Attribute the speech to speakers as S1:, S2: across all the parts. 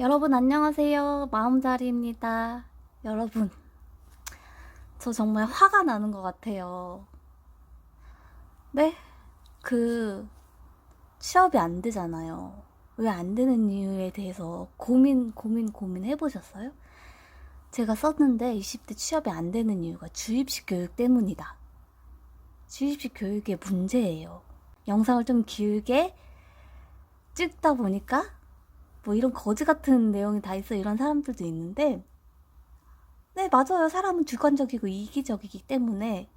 S1: 여러분 안녕하세요. 마음자리입니다. 여러분, 저 정말 화가 나는 것 같아요. 네? 그 취업이 안 되잖아요. 왜 안 되는 이유에 대해서 고민 해보셨어요? 제가 썼는데 20대 취업이 안 되는 이유가 주입식 교육 때문이다. 주입식 교육의 문제예요. 영상을 좀 길게 찍다 보니까 뭐 이런 거지 같은 내용이 다 있어 이런 사람들도 있는데, 네, 맞아요. 사람은 주관적이고 이기적이기 때문에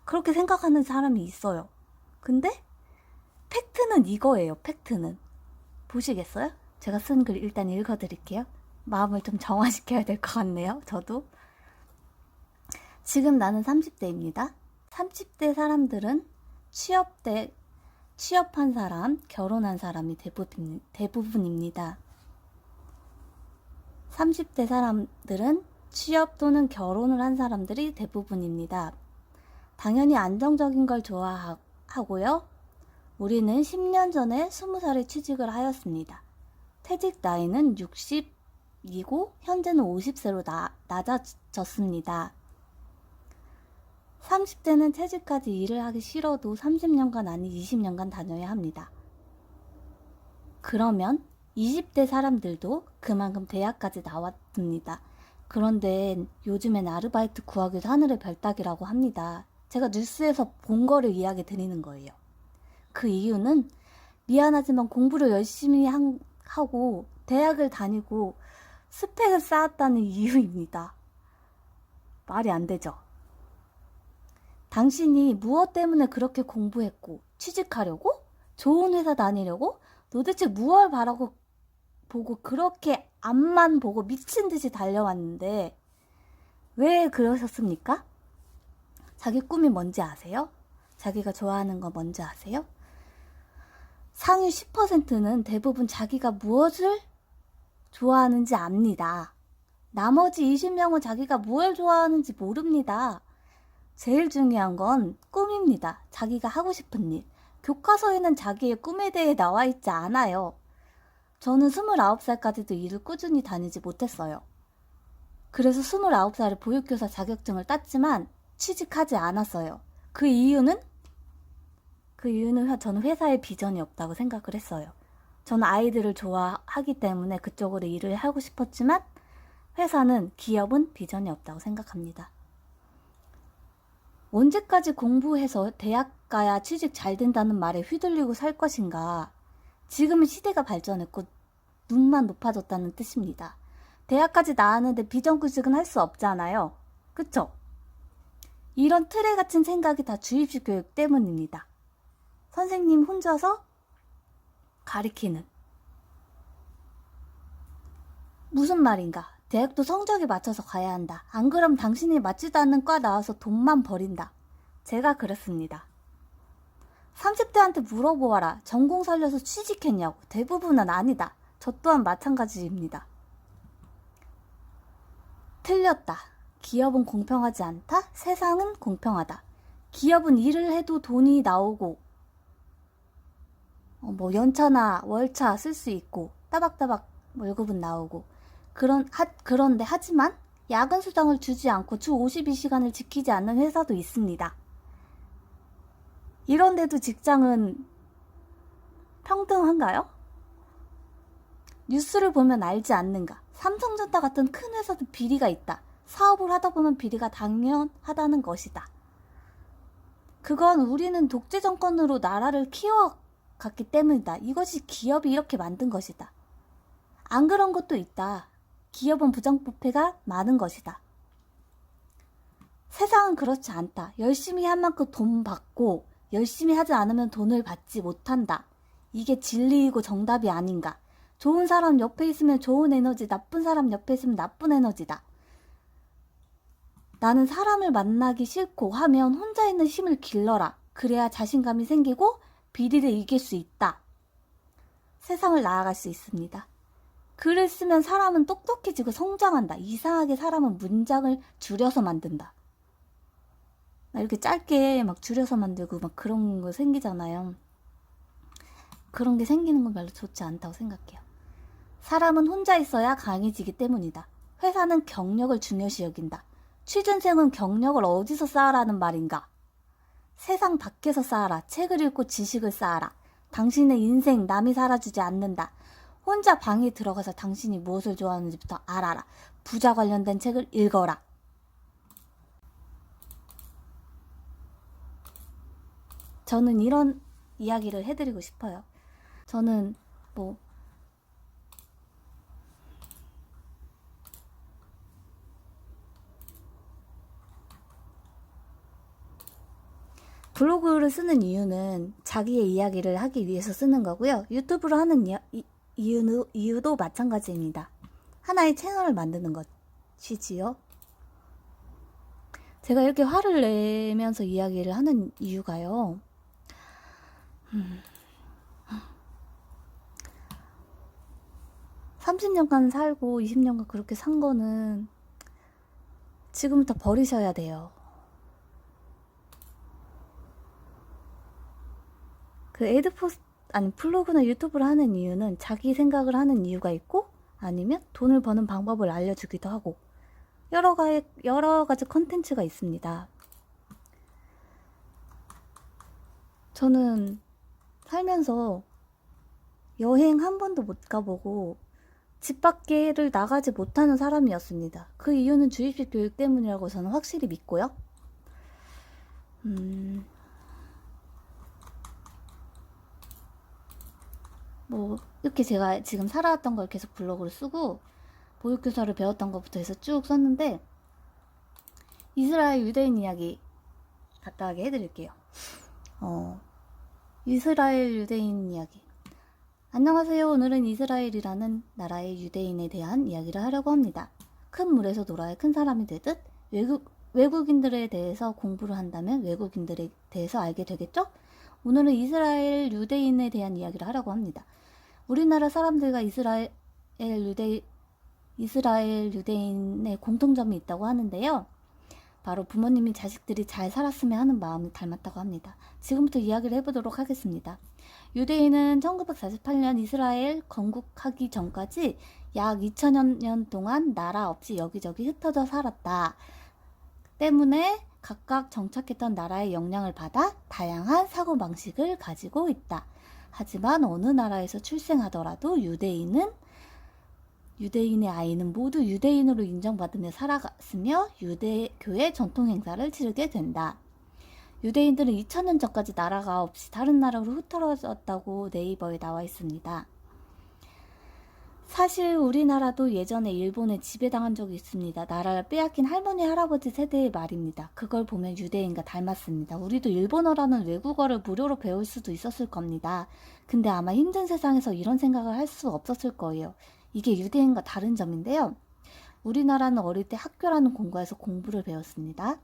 S1: 그렇게 생각하는 사람이 있어요. 근데 팩트는 이거예요. 팩트는. 보시겠어요? 제가 쓴 글 일단 읽어드릴게요. 마음을 좀 정화시켜야 될 것 같네요. 저도. 지금 나는 30대입니다. 30대 사람들은 취업한 사람, 결혼한 사람이 대부분입니다. 30대 사람들은 취업 또는 결혼을 한 사람들이 대부분입니다. 당연히 안정적인 걸 좋아하고요. 우리는 10년 전에 20살에 취직을 하였습니다. 퇴직 나이는 60이고 현재는 50세로 낮아졌습니다. 30대는 퇴직까지 일을 하기 싫어도 30년간 아니 20년간 다녀야 합니다. 그러면 20대 사람들도 그만큼 대학까지 나왔습니다. 그런데 요즘엔 아르바이트 구하기도 하늘의 별따기라고 합니다. 제가 뉴스에서 본 거를 이야기 드리는 거예요. 그 이유는 미안하지만 공부를 열심히 하고 대학을 다니고 스펙을 쌓았다는 이유입니다. 말이 안 되죠. 당신이 무엇 때문에 그렇게 공부했고 취직하려고? 좋은 회사 다니려고? 도대체 무엇을 바라고 보고 그렇게 앞만 보고 미친 듯이 달려왔는데 왜 그러셨습니까? 자기 꿈이 뭔지 아세요? 자기가 좋아하는 거 뭔지 아세요? 상위 10%는 대부분 자기가 무엇을 좋아하는지 압니다. 나머지 20명은 자기가 무엇을 좋아하는지 모릅니다. 제일 중요한 건 꿈입니다. 자기가 하고 싶은 일. 교과서에는 자기의 꿈에 대해 나와 있지 않아요. 저는 29살까지도 일을 꾸준히 다니지 못했어요. 그래서 29살에 보육교사 자격증을 땄지만 취직하지 않았어요. 그 이유는 저는 회사에 비전이 없다고 생각을 했어요. 저는 아이들을 좋아하기 때문에 그쪽으로 일을 하고 싶었지만 기업은 비전이 없다고 생각합니다. 언제까지 공부해서 대학 가야 취직 잘 된다는 말에 휘둘리고 살 것인가? 지금은 시대가 발전했고 눈만 높아졌다는 뜻입니다. 대학까지 나왔는데 비정규직은 할 수 없잖아요. 그쵸? 이런 틀에 갇힌 생각이 다 주입식 교육 때문입니다. 선생님 혼자서 가리키는. 무슨 말인가? 대학도 성적에 맞춰서 가야 한다. 안 그럼 당신이 맞지도 않는 과 나와서 돈만 버린다. 제가 그랬습니다. 30대한테 물어보아라. 전공 살려서 취직했냐고. 대부분은 아니다. 저 또한 마찬가지입니다. 틀렸다. 기업은 공평하지 않다. 세상은 공평하다. 기업은 일을 해도 돈이 나오고 연차나 월차 쓸 수 있고 따박따박 월급은 나오고 그런데 하지만 야근 수당을 주지 않고 주 52시간을 지키지 않는 회사도 있습니다. 이런데도 직장은 평등한가요? 뉴스를 보면 알지 않는가? 삼성전자 같은 큰 회사도 비리가 있다. 사업을 하다 보면 비리가 당연하다는 것이다. 그건 우리는 독재 정권으로 나라를 키워갔기 때문이다. 이것이 기업이 이렇게 만든 것이다. 안 그런 것도 있다. 기업은 부정부패가 많은 것이다. 세상은 그렇지 않다. 열심히 한 만큼 돈 받고 열심히 하지 않으면 돈을 받지 못한다. 이게 진리이고 정답이 아닌가. 좋은 사람 옆에 있으면 좋은 에너지, 나쁜 사람 옆에 있으면 나쁜 에너지다. 나는 사람을 만나기 싫고 하면 혼자 있는 힘을 길러라. 그래야 자신감이 생기고 비리를 이길 수 있다. 세상을 나아갈 수 있습니다. 글을 쓰면 사람은 똑똑해지고 성장한다. 이상하게 사람은 문장을 줄여서 만든다. 이렇게 짧게 막 줄여서 만들고 막 그런 거 생기잖아요. 그런 게 생기는 건 별로 좋지 않다고 생각해요. 사람은 혼자 있어야 강해지기 때문이다. 회사는 경력을 중요시 여긴다. 취준생은 경력을 어디서 쌓으라는 말인가? 세상 밖에서 쌓아라. 책을 읽고 지식을 쌓아라. 당신의 인생 남이 살아주지 않는다. 혼자 방에 들어가서 당신이 무엇을 좋아하는지부터 알아라. 부자 관련된 책을 읽어라. 저는 이런 이야기를 해드리고 싶어요. 저는 블로그를 쓰는 이유는 자기의 이야기를 하기 위해서 쓰는 거고요. 유튜브로 하는 이유도 마찬가지입니다. 하나의 채널을 만드는 것이지요. 제가 이렇게 화를 내면서 이야기를 하는 이유가요. 30년간 살고 20년간 그렇게 산 거는 지금부터 버리셔야 돼요. 블로그나 유튜브를 하는 이유는 자기 생각을 하는 이유가 있고, 아니면 돈을 버는 방법을 알려주기도 하고, 여러 가지 컨텐츠가 있습니다. 저는 살면서 여행 한 번도 못 가보고 집 밖에를 나가지 못하는 사람이었습니다. 그 이유는 주입식 교육 때문이라고 저는 확실히 믿고요. 이렇게 제가 지금 살아왔던 걸 계속 블로그를 쓰고 보육교사를 배웠던 것부터 해서 쭉 썼는데, 이스라엘 유대인 이야기 간단하게 해드릴게요. 이스라엘 유대인 이야기. 안녕하세요. 오늘은 이스라엘이라는 나라의 유대인에 대한 이야기를 하려고 합니다. 큰 물에서 놀아야 큰 사람이 되듯 외국인들에 대해서 공부를 한다면 외국인들에 대해서 알게 되겠죠? 오늘은 이스라엘 유대인에 대한 이야기를 하려고 합니다. 우리나라 사람들과 이스라엘 유대인의 공통점이 있다고 하는데요. 바로 부모님이 자식들이 잘 살았으면 하는 마음이 닮았다고 합니다. 지금부터 이야기를 해보도록 하겠습니다. 유대인은 1948년 이스라엘 건국하기 전까지 약 2000년 동안 나라 없이 여기저기 흩어져 살았다. 때문에 각각 정착했던 나라의 영향을 받아 다양한 사고방식을 가지고 있다. 하지만 어느 나라에서 출생하더라도 유대인의 아이는 모두 유대인으로 인정받으며 살아갔으며 유대교의 전통 행사를 치르게 된다. 유대인들은 2000년 전까지 나라가 없이 다른 나라로 흩어졌다고 네이버에 나와 있습니다. 사실 우리나라도 예전에 일본에 지배당한 적이 있습니다. 나라를 빼앗긴 할머니 할아버지 세대의 말입니다. 그걸 보면 유대인과 닮았습니다. 우리도 일본어라는 외국어를 무료로 배울 수도 있었을 겁니다. 근데 아마 힘든 세상에서 이런 생각을 할 수 없었을 거예요. 이게 유대인과 다른 점인데요. 우리나라는 어릴 때 학교라는 공간에서 공부를 배웠습니다.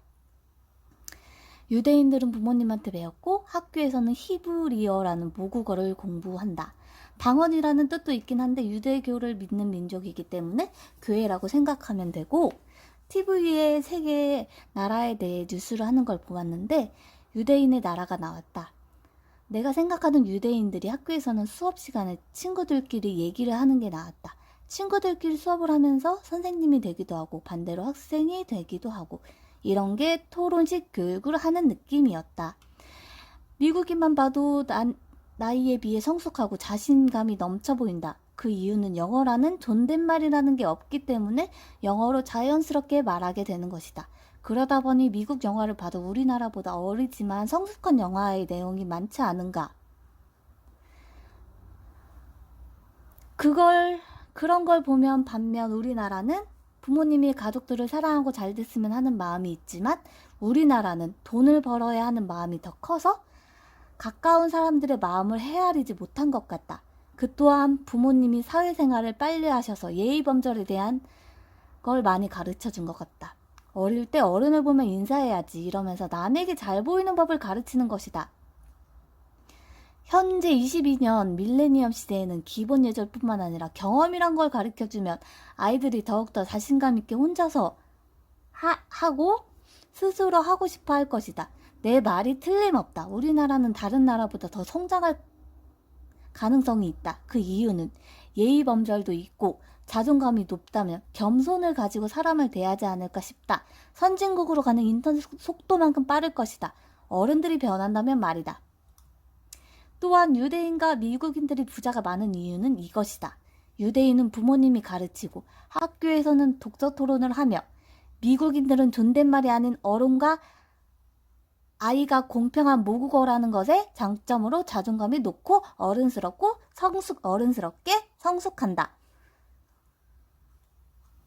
S1: 유대인들은 부모님한테 배웠고 학교에서는 히브리어라는 모국어를 공부한다. 방언이라는 뜻도 있긴 한데 유대교를 믿는 민족이기 때문에 교회라고 생각하면 되고, TV에 세계 나라에 대해 뉴스를 하는 걸 보았는데 유대인의 나라가 나왔다. 내가 생각하는 유대인들이 학교에서는 수업 시간에 친구들끼리 얘기를 하는 게 나았다. 친구들끼리 수업을 하면서 선생님이 되기도 하고 반대로 학생이 되기도 하고, 이런 게 토론식 교육을 하는 느낌이었다. 미국인만 봐도 나이에 비해 성숙하고 자신감이 넘쳐 보인다. 그 이유는 영어라는 존댓말이라는 게 없기 때문에 영어로 자연스럽게 말하게 되는 것이다. 그러다 보니 미국 영화를 봐도 우리나라보다 어리지만 성숙한 영화의 내용이 많지 않은가. 그런 걸 보면 반면 우리나라는 부모님이 가족들을 사랑하고 잘 됐으면 하는 마음이 있지만 우리나라는 돈을 벌어야 하는 마음이 더 커서 가까운 사람들의 마음을 헤아리지 못한 것 같다. 그 또한 부모님이 사회생활을 빨리 하셔서 예의범절에 대한 걸 많이 가르쳐 준 것 같다. 어릴 때 어른을 보면 인사해야지 이러면서 남에게 잘 보이는 법을 가르치는 것이다. 현재 22년 밀레니엄 시대에는 기본 예절뿐만 아니라 경험이란 걸 가르쳐주면 아이들이 더욱더 자신감 있게 혼자서 하고 스스로 하고 싶어 할 것이다. 내 말이 틀림없다. 우리나라는 다른 나라보다 더 성장할 가능성이 있다. 그 이유는 예의 범절도 있고 자존감이 높다면 겸손을 가지고 사람을 대하지 않을까 싶다. 선진국으로 가는 인터넷 속도만큼 빠를 것이다. 어른들이 변한다면 말이다. 또한 유대인과 미국인들이 부자가 많은 이유는 이것이다. 유대인은 부모님이 가르치고 학교에서는 독서 토론을 하며 미국인들은 존댓말이 아닌 어른과 아이가 공평한 모국어라는 것에 장점으로 자존감이 높고 어른스럽게 성숙한다.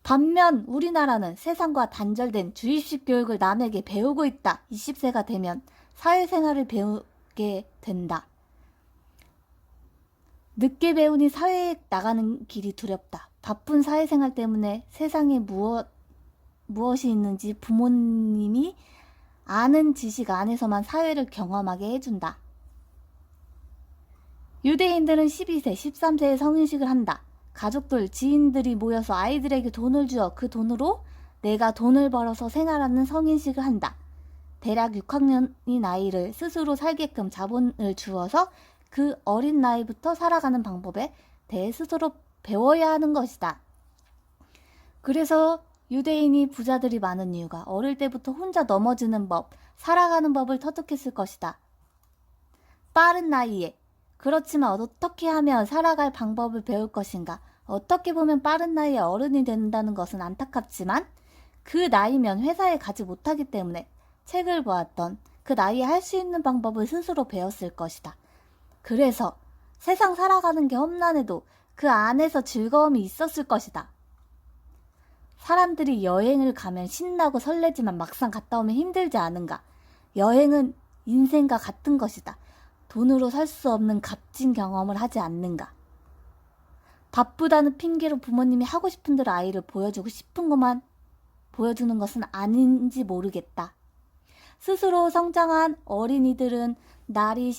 S1: 반면 우리나라는 세상과 단절된 주입식 교육을 남에게 배우고 있다. 20세가 되면 사회생활을 배우게 된다. 늦게 배우니 사회에 나가는 길이 두렵다. 바쁜 사회생활 때문에 세상에 무엇이 있는지 부모님이 아는 지식 안에서만 사회를 경험하게 해준다. 유대인들은 12세, 13세에 성인식을 한다. 가족들, 지인들이 모여서 아이들에게 돈을 주어 그 돈으로 내가 돈을 벌어서 생활하는 성인식을 한다. 대략 6학년인 아이를 스스로 살게끔 자본을 주어서 그 어린 나이부터 살아가는 방법에 대해 스스로 배워야 하는 것이다. 그래서 유대인이 부자들이 많은 이유가 어릴 때부터 혼자 넘어지는 법, 살아가는 법을 터득했을 것이다. 빠른 나이에. 그렇지만 어떻게 하면 살아갈 방법을 배울 것인가? 어떻게 보면 빠른 나이에 어른이 된다는 것은 안타깝지만 그 나이면 회사에 가지 못하기 때문에 책을 보았던 그 나이에 할 수 있는 방법을 스스로 배웠을 것이다. 그래서 세상 살아가는 게 험난해도 그 안에서 즐거움이 있었을 것이다. 사람들이 여행을 가면 신나고 설레지만 막상 갔다 오면 힘들지 않은가? 여행은 인생과 같은 것이다. 돈으로 살 수 없는 값진 경험을 하지 않는가? 바쁘다는 핑계로 부모님이 하고 싶은 대로 아이를 보여주고 싶은 것만 보여주는 것은 아닌지 모르겠다. 스스로 성장한 어린이들은 남이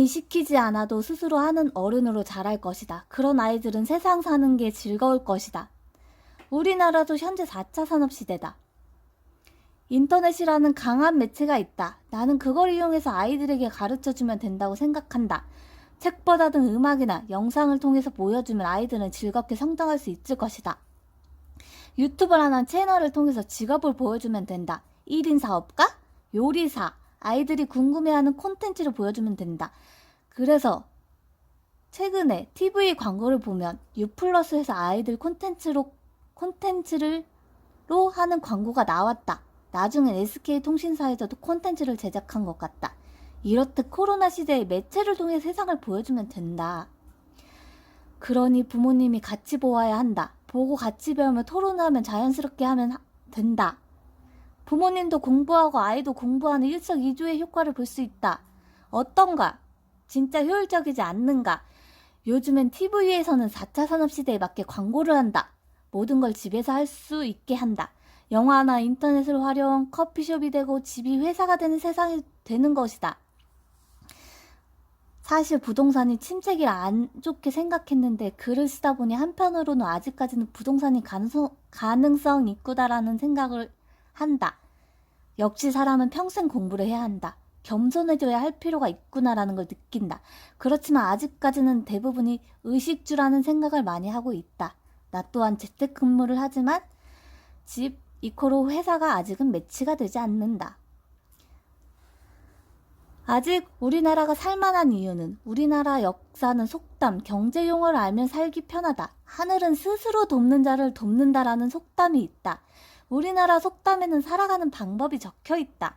S1: 시키지 않아도 스스로 하는 어른으로 자랄 것이다. 그런 아이들은 세상 사는 게 즐거울 것이다. 우리나라도 현재 4차 산업시대다. 인터넷이라는 강한 매체가 있다. 나는 그걸 이용해서 아이들에게 가르쳐주면 된다고 생각한다. 책보다는 음악이나 영상을 통해서 보여주면 아이들은 즐겁게 성장할 수 있을 것이다. 유튜브라는 채널을 통해서 직업을 보여주면 된다. 1인 사업가, 요리사, 아이들이 궁금해하는 콘텐츠를 보여주면 된다. 그래서 최근에 TV 광고를 보면 U+에서 아이들 콘텐츠로 하는 광고가 나왔다. 나중엔 SK통신사에서도 콘텐츠를 제작한 것 같다. 이렇듯 코로나 시대에 매체를 통해 세상을 보여주면 된다. 그러니 부모님이 같이 보아야 한다. 보고 같이 배우며 토론하면 자연스럽게 하면 된다. 부모님도 공부하고 아이도 공부하는 일석이조의 효과를 볼 수 있다. 어떤가? 진짜 효율적이지 않는가? 요즘엔 TV에서는 4차 산업시대에 맞게 광고를 한다. 모든 걸 집에서 할 수 있게 한다. 영화나 인터넷을 활용, 커피숍이 되고 집이 회사가 되는 세상이 되는 것이다. 사실 부동산이 침체기라 안 좋게 생각했는데 글을 쓰다 보니 한편으로는 아직까지는 부동산이 가능성 있구다라는 생각을 한다. 역시 사람은 평생 공부를 해야 한다. 겸손해져야 할 필요가 있구나라는 걸 느낀다. 그렇지만 아직까지는 대부분이 의식주라는 생각을 많이 하고 있다. 나 또한 재택근무를 하지만 집 이코로 회사가 아직은 매치가 되지 않는다. 아직 우리나라가 살만한 이유는 우리나라 역사는 속담, 경제 용어를 알면 살기 편하다. 하늘은 스스로 돕는 자를 돕는다라는 속담이 있다. 우리나라 속담에는 살아가는 방법이 적혀 있다.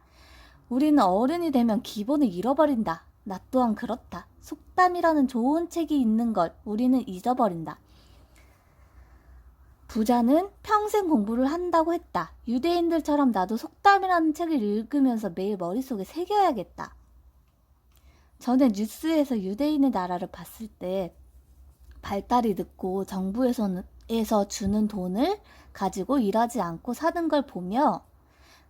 S1: 우리는 어른이 되면 기본을 잃어버린다. 나 또한 그렇다. 속담이라는 좋은 책이 있는 걸 우리는 잊어버린다. 부자는 평생 공부를 한다고 했다. 유대인들처럼 나도 속담이라는 책을 읽으면서 매일 머릿속에 새겨야겠다. 전에 뉴스에서 유대인의 나라를 봤을 때 발달이 늦고 정부에서 주는 돈을 가지고 일하지 않고 사는 걸 보며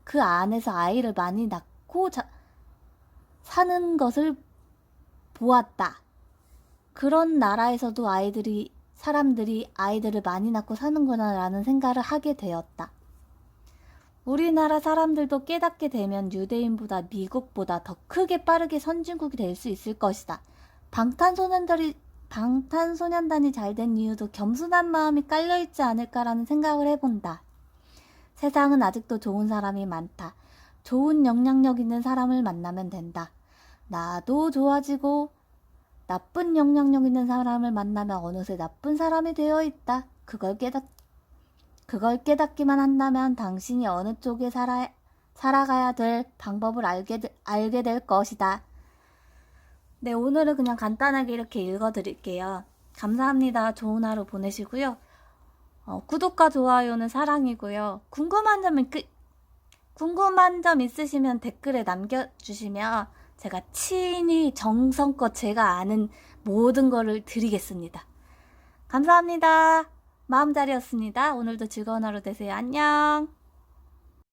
S1: 그 안에서 아이를 많이 낳고 사는 것을 보았다. 그런 나라에서도 사람들이 아이들을 많이 낳고 사는구나 라는 생각을 하게 되었다. 우리나라 사람들도 깨닫게 되면 유대인보다 미국보다 더 크게 빠르게 선진국이 될 수 있을 것이다. 방탄소년단들이 방탄소년단이 잘 된 이유도 겸손한 마음이 깔려있지 않을까라는 생각을 해본다. 세상은 아직도 좋은 사람이 많다. 좋은 영향력 있는 사람을 만나면 된다. 나도 좋아지고 나쁜 영향력 있는 사람을 만나면 어느새 나쁜 사람이 되어 있다. 그걸 깨닫기만 한다면 당신이 어느 쪽에 살아가야 될 방법을 알게 될 것이다. 네, 오늘은 그냥 간단하게 이렇게 읽어드릴게요. 감사합니다. 좋은 하루 보내시고요. 구독과 좋아요는 사랑이고요. 궁금한 점 있으시면 댓글에 남겨주시면 제가 친히 정성껏 제가 아는 모든 거를 드리겠습니다. 감사합니다. 마음자리였습니다. 오늘도 즐거운 하루 되세요. 안녕.